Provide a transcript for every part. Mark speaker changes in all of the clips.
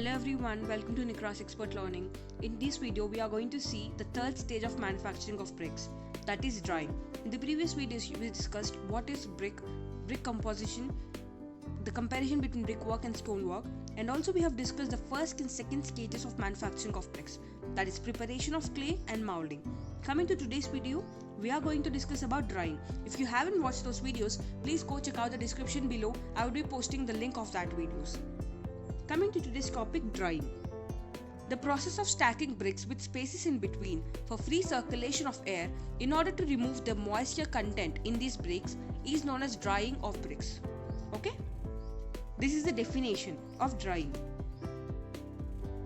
Speaker 1: Hello everyone, welcome to NIKRA'S Expert Learning. In this video, we are going to see the third stage of manufacturing of bricks, that is drying. In the previous videos, we discussed what is brick composition, the comparison between brickwork and stonework, and also we have discussed the first and second stages of manufacturing of bricks, that is preparation of clay and molding. Coming to today's video, we are going to discuss about drying. If you haven't watched those videos, please go check out the description below. I will be posting the link of that videos. Coming to today's topic, drying. The process of stacking bricks with spaces in between for free circulation of air in order to remove the moisture content in these bricks is known as drying of bricks. Okay? This is the definition of drying.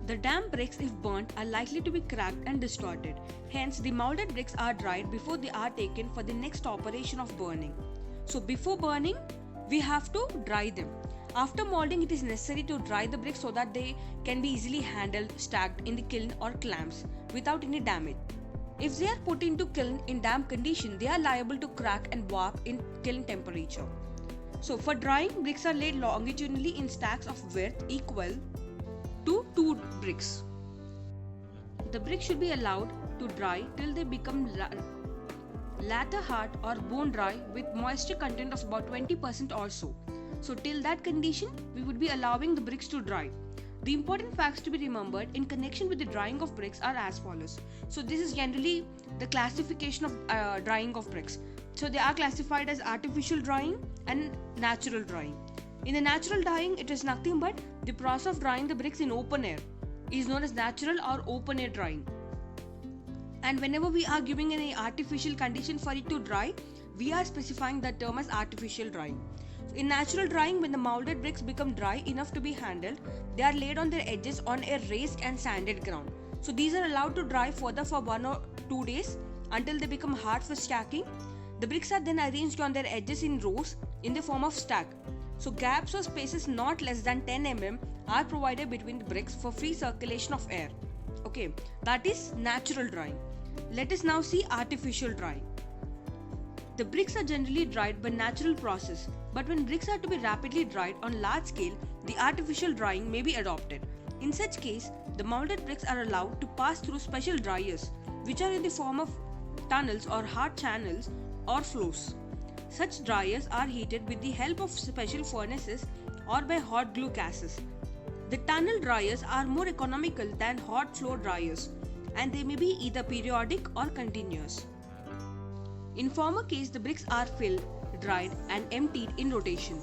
Speaker 1: The damp bricks, if burnt, are likely to be cracked and distorted. Hence, the molded bricks are dried before they are taken for the next operation of burning. So before burning, we have to dry them. After molding, it is necessary to dry the bricks so that they can be easily handled, stacked in the kiln or clamps without any damage. If they are put into kiln in damp condition, they are liable to crack and warp in kiln temperature. So for drying, bricks are laid longitudinally in stacks of width equal to 2 bricks. The bricks should be allowed to dry till they become latter hard or bone dry with moisture content of about 20% or so. So till that condition, we would be allowing the bricks to dry. The important facts to be remembered in connection with the drying of bricks are as follows. So this is generally the classification of drying of bricks. So they are classified as artificial drying and natural drying. In the natural drying, it is nothing but the process of drying the bricks in open air is known as natural or open air drying. And whenever we are giving any artificial condition for it to dry, we are specifying that term as artificial drying. In natural drying, when the molded bricks become dry enough to be handled, they are laid on their edges on a raised and sanded ground. So these are allowed to dry further for 1 or 2 days until they become hard for stacking. The bricks are then arranged on their edges in rows in the form of stack. So gaps or spaces not less than 10 mm are provided between the bricks for free circulation of air. Okay, that is natural drying. Let us now see artificial drying. The bricks are generally dried by natural process, but when bricks are to be rapidly dried on large scale, the artificial drying may be adopted. In such case, the molded bricks are allowed to pass through special dryers, which are in the form of tunnels or hard channels or flows. Such dryers are heated with the help of special furnaces or by hot glue gases. The tunnel dryers are more economical than hot floor dryers, and they may be either periodic or continuous. In former case, the bricks are filled, dried and emptied in rotation.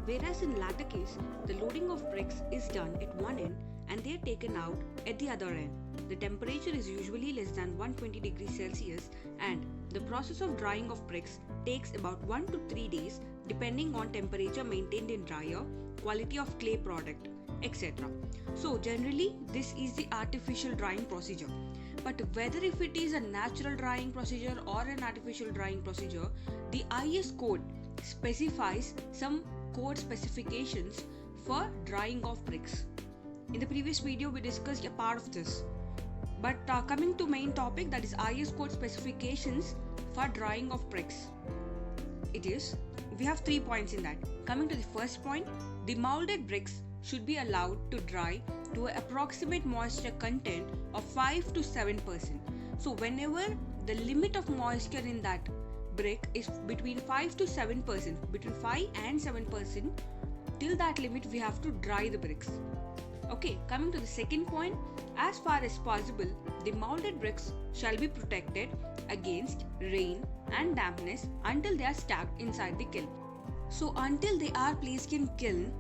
Speaker 1: Whereas in latter case, the loading of bricks is done at one end and they are taken out at the other end. The temperature is usually less than 120 degrees Celsius and the process of drying of bricks takes about 1 to 3 days depending on temperature maintained in dryer, quality of clay product, etc. So generally this is the artificial drying procedure. But whether if it is a natural drying procedure or an artificial drying procedure, the IS code specifies some code specifications for drying of bricks. In the previous video, we discussed a part of this. But coming to main topic, that is IS code specifications for drying of bricks. We have 3 points in that. Coming to the first point, the molded bricks should be allowed to dry to an approximate moisture content of 5 to 7%. So whenever the limit of moisture in that brick is between 5 to 7%, between 5 and 7%, till that limit we have to dry the bricks. Okay, coming to the second point, as far as possible, the molded bricks shall be protected against rain and dampness until they are stacked inside the kiln. So until they are placed in kiln,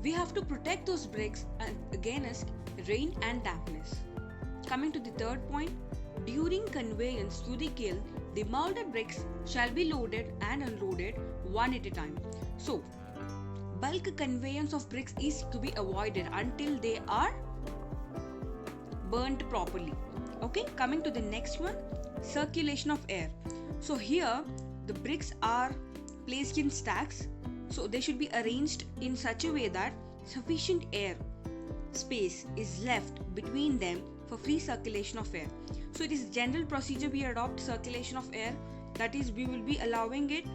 Speaker 1: we have to protect those bricks against rain and dampness. Coming to the third point, during conveyance to the kiln, the molded bricks shall be loaded and unloaded one at a time. So, bulk conveyance of bricks is to be avoided until they are burnt properly. Okay, coming to the next one, circulation of air. So here, the bricks are placed in stacks. So they should be arranged in such a way that sufficient air space is left between them for free circulation of air. So it is general procedure we adopt circulation of air, that is we will be allowing it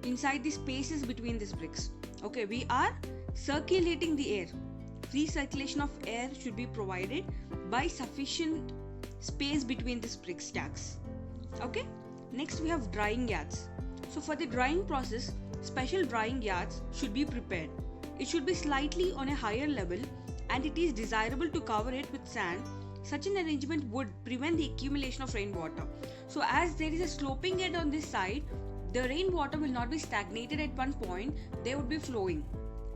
Speaker 1: inside the spaces between these bricks. Okay, we are circulating the air free circulation of air should be provided by sufficient space between these brick stacks. Okay, next we have drying yards. So for the drying process, special drying yards should be prepared. It should be slightly on a higher level and it is desirable to cover it with sand. Such an arrangement would prevent the accumulation of rainwater. So as there is a sloping edge on this side, the rainwater will not be stagnated at one point, they would be flowing.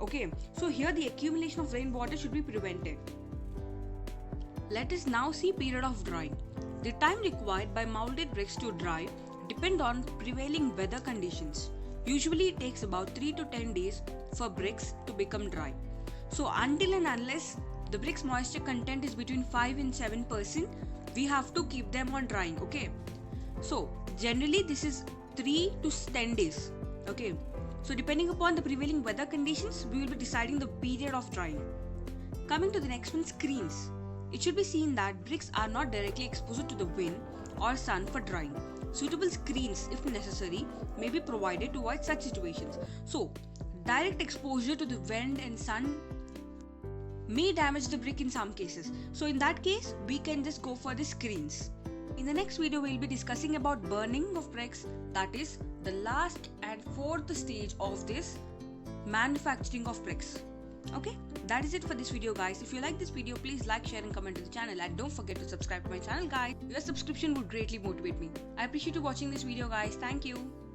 Speaker 1: Okay, so here the accumulation of rainwater should be prevented. Let us now see period of drying. The time required by molded bricks to dry depend on prevailing weather conditions. Usually it takes about 3 to 10 days for bricks to become dry. So until and unless the bricks moisture content is between 5 and 7%, we have to keep them on drying. Okay, so generally this is 3 to 10 days. Okay, so depending upon the prevailing weather conditions, we will be deciding the period of drying. Coming to the next one, screens. It should be seen that bricks are not directly exposed to the wind or sun for drying. Suitable screens, if necessary, may be provided to avoid such situations. So, direct exposure to the wind and sun may damage the brick in some cases. So in that case, we can just go for the screens. In the next video, we will be discussing about burning of bricks, that is the last and fourth stage of this manufacturing of bricks. Okay, that is it for this video guys. If you like this video, please like, share and comment to the channel, and don't forget to subscribe to my channel guys. Your subscription would greatly motivate me. I appreciate you watching this video guys. Thank you.